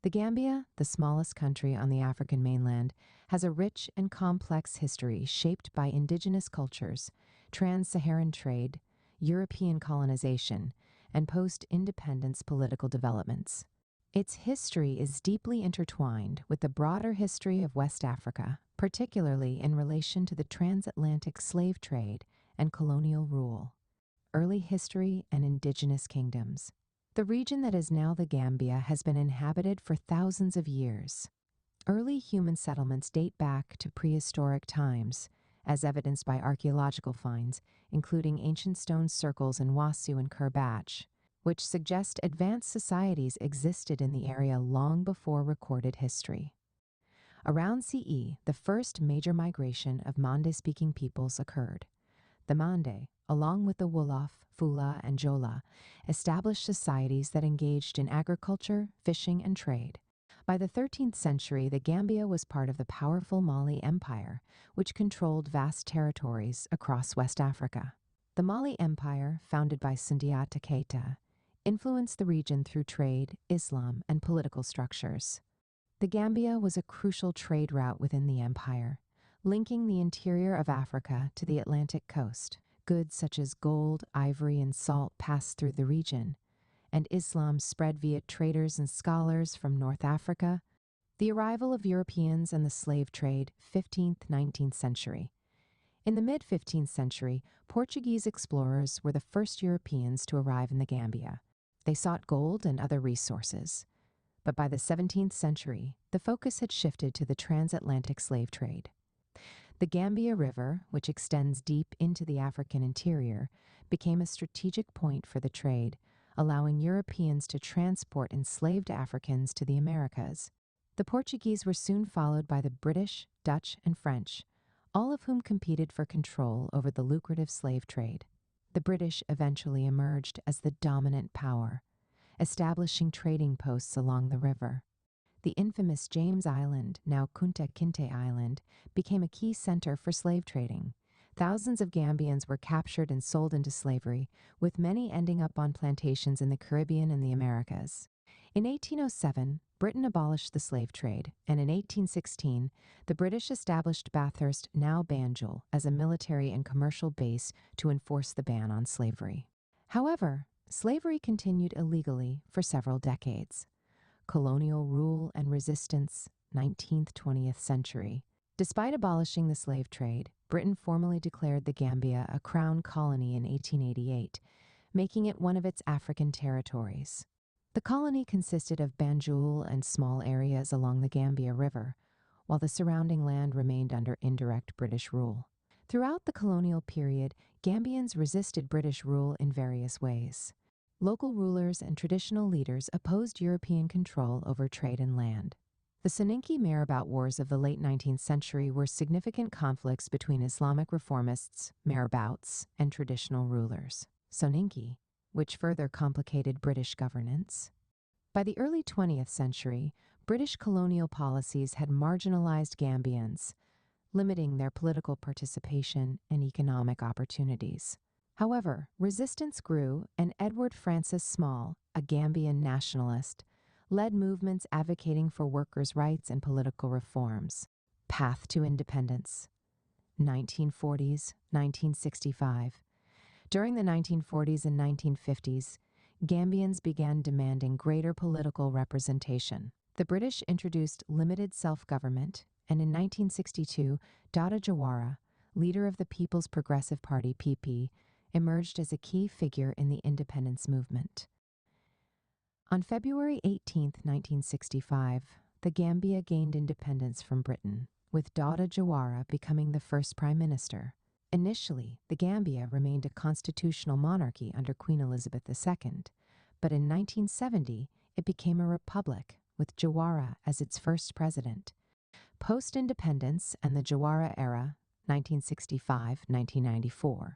The Gambia, the smallest country on the African mainland, has a rich and complex history shaped by indigenous cultures, trans-Saharan trade, European colonization, and post-independence political developments. Its history is deeply intertwined with the broader history of West Africa, particularly in relation to the transatlantic slave trade and colonial rule. Early history and indigenous kingdoms. The region that is now the Gambia has been inhabited for thousands of years. Early human settlements date back to prehistoric times, as evidenced by archaeological finds, including ancient stone circles in Wasu and Kerbach, which suggest advanced societies existed in the area long before recorded history. Around CE, the first major migration of Mande-speaking peoples occurred. The Mande, along with the Wolof, Fula, and Jola, established societies that engaged in agriculture, fishing, and trade. By the 13th century, the Gambia was part of the powerful Mali Empire, which controlled vast territories across West Africa. The Mali Empire, founded by Sundiata Keita, influenced the region through trade, Islam, and political structures. The Gambia was a crucial trade route within the empire, linking the interior of Africa to the Atlantic coast. Goods such as gold, ivory, and salt passed through the region, and Islam spread via traders and scholars from North Africa. The arrival of Europeans and the slave trade, 15th, 19th century. In the mid-15th century, Portuguese explorers were the first Europeans to arrive in the Gambia. They sought gold and other resources. But by the 17th century, the focus had shifted to the transatlantic slave trade. The Gambia River, which extends deep into the African interior, became a strategic point for the trade, allowing Europeans to transport enslaved Africans to the Americas. The Portuguese were soon followed by the British, Dutch, and French, all of whom competed for control over the lucrative slave trade. The British eventually emerged as the dominant power, establishing trading posts along the river. The infamous James Island, now Kunta Kinte Island, became a key center for slave trading. Thousands of Gambians were captured and sold into slavery, with many ending up on plantations in the Caribbean and the Americas. In 1807, Britain abolished the slave trade, and in 1816, the British established Bathurst, now Banjul, as a military and commercial base to enforce the ban on slavery. However, slavery continued illegally for several decades. Colonial rule and resistance, 19th-20th century. Despite abolishing the slave trade, Britain formally declared the Gambia a crown colony in 1888, making it one of its African territories. The colony consisted of Banjul and small areas along the Gambia River, while the surrounding land remained under indirect British rule. Throughout the colonial period, Gambians resisted British rule in various ways. Local rulers and traditional leaders opposed European control over trade and land. The Soninke-Marabout Wars of the late 19th century were significant conflicts between Islamic reformists, Marabouts, and traditional rulers. Soninke, which further complicated British governance. By the early 20th century, British colonial policies had marginalized Gambians, limiting their political participation and economic opportunities. However, resistance grew, and Edward Francis Small, a Gambian nationalist, led movements advocating for workers' rights and political reforms. Path to independence. 1940s, 1965. During the 1940s and 1950s, Gambians began demanding greater political representation. The British introduced limited self-government, and in 1962, Dada Jawara, leader of the People's Progressive Party (PP), emerged as a key figure in the independence movement. On February 18, 1965, the Gambia gained independence from Britain, with Dada Jawara becoming the first prime minister. Initially, the Gambia remained a constitutional monarchy under Queen Elizabeth II, but in 1970, it became a republic, with Jawara as its first president. Post-independence and the Jawara era, 1965-1994.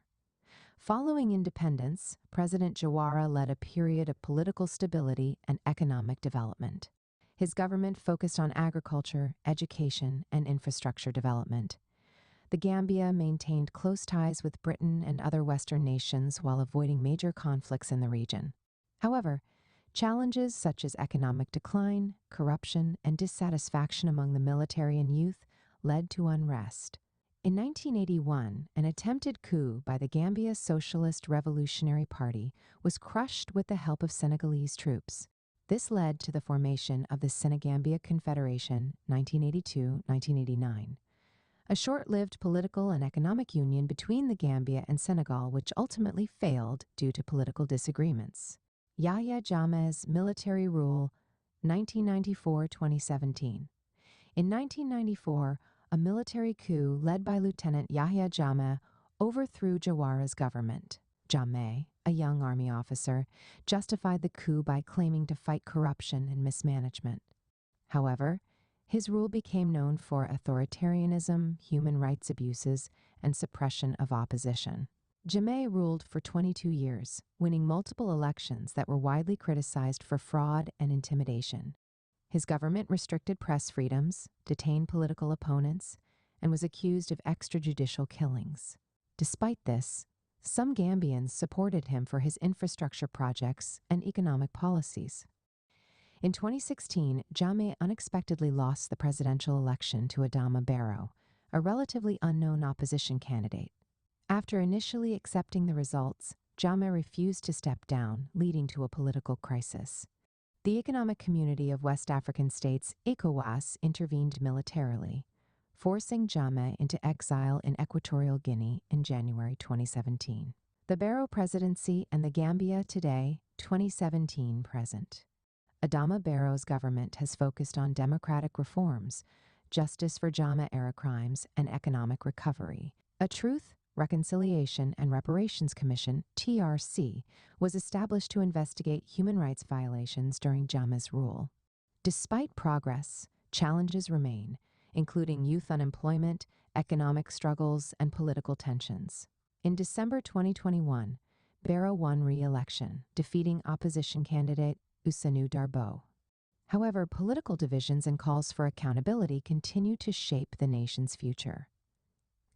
Following independence, President Jawara led a period of political stability and economic development. His government focused on agriculture, education, and infrastructure development. The Gambia maintained close ties with Britain and other Western nations while avoiding major conflicts in the region. However, Challenges such as economic decline, corruption, and dissatisfaction among the military and youth led to unrest. In 1981, an attempted coup by the Gambia Socialist Revolutionary Party was crushed with the help of Senegalese troops. This led to the formation of the Senegambia Confederation, 1982-1989, a short-lived political and economic union between the Gambia and Senegal which ultimately failed due to political disagreements. Yahya Jammeh's military rule, 1994-2017. In 1994, a military coup led by Lieutenant Yahya Jammeh overthrew Jawara's government. Jammeh, a young army officer, justified the coup by claiming to fight corruption and mismanagement. However, his rule became known for authoritarianism, human rights abuses, and suppression of opposition. Jammeh ruled for 22 years, winning multiple elections that were widely criticized for fraud and intimidation. His government restricted press freedoms, detained political opponents, and was accused of extrajudicial killings. Despite this, some Gambians supported him for his infrastructure projects and economic policies. In 2016, Jammeh unexpectedly lost the presidential election to Adama Barrow, a relatively unknown opposition candidate. After initially accepting the results, Jammeh refused to step down, leading to a political crisis. The Economic Community of West African States, ECOWAS, intervened militarily, forcing Jammeh into exile in Equatorial Guinea in January 2017. The Barrow presidency and the Gambia today, 2017 present. Adama Barrow's government has focused on democratic reforms, justice for Jammeh-era crimes, and economic recovery. A Truth, Reconciliation and Reparations Commission, TRC, was established to investigate human rights violations during Jammeh's rule. Despite progress, challenges remain, including youth unemployment, economic struggles, and political tensions. In December 2021, Barrow won re-election, defeating opposition candidate Ousseynou Darboe. However, political divisions and calls for accountability continue to shape the nation's future.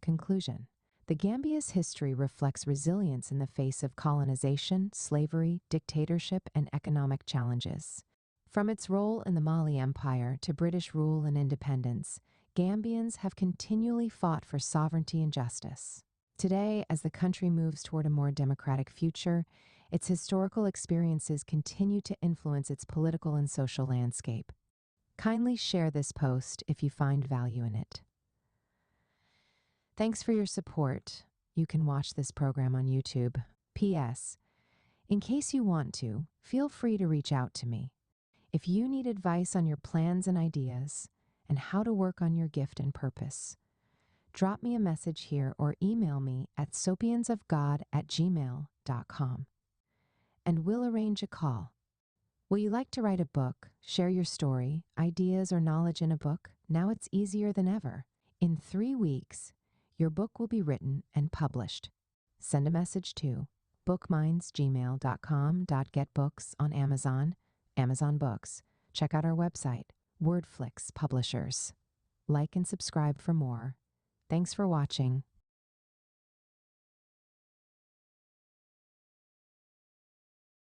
Conclusion. The Gambia's history reflects resilience in the face of colonization, slavery, dictatorship, and economic challenges. From its role in the Mali Empire to British rule and independence, Gambians have continually fought for sovereignty and justice. Today, as the country moves toward a more democratic future, its historical experiences continue to influence its political and social landscape. Kindly share this post if you find value in it. Thanks for your support. You can watch this program on YouTube. P.S. In case you want to, feel free to reach out to me. If you need advice on your plans and ideas and how to work on your gift and purpose, drop me a message here or email me at sopiansofgod@gmail.com, and we'll arrange a call. Will you like to write a book, share your story, ideas, or knowledge in a book? Now it's easier than ever. In 3 weeks, your book will be written and published. Send a message to bookminds@gmail.com.getbooks on Amazon, Amazon Books. Check out our website, Wordflix Publishers. Like and subscribe for more. Thanks for watching.